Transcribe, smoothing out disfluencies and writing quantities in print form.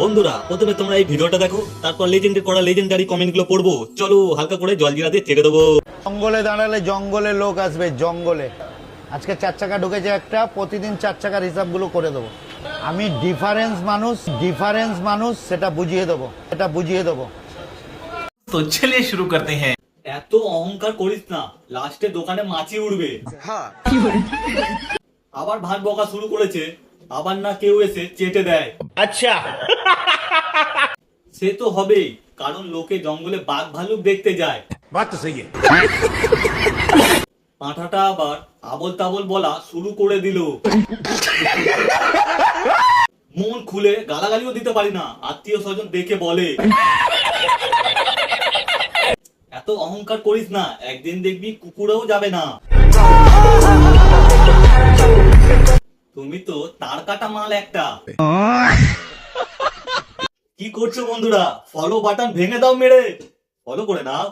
বন্ধুরা প্রথমে তোমরা এই ভিডিওটা দেখো, তারপর লেজেন্ডের করা লেজেন্ডারি কমেন্টগুলো পড়বো। চলো হালকা করে জল জিরা দিয়ে ছেড়ে দেবো। জঙ্গলে দাঁড়ালে জঙ্গলে লোক আসবে, জঙ্গলে। আজকে 4 চাকা ঢুকেছে একটা, প্রতিদিন 4 চাকার হিসাবগুলো করে দেবো। আমি ডিফারেন্স মানুষ সেটা বুঝিয়ে দেবো। तो चलिए शुरू करते हैं। এত অহংকার করিস না, লাস্টে দোকানে মাছি উড়বে। আবার ভাত বকা শুরু করেছে, আবার না কেউ এসে চেটে দেয়। अच्छा সে তো হবেই, কারণ লোকে জঙ্গলে বাঘ ভালুক দেখতে যায়। बात तो सही है। পাঁঠাটা আবার আবল তাবল বলা শুরু করে দিল। মন খুলে গালাগালিও দিতে পারি না, আত্মীয় স্বজন দেখে বলে এত অহংকার করিস না, একদিন দেখবি কুকুরেও যাবে না। তুমি তো তার কাটা মাল একটা। কি করছো বন্ধুরা? ফলো বাটন ভেঙে দাও মেরে, ফলো করে নাও।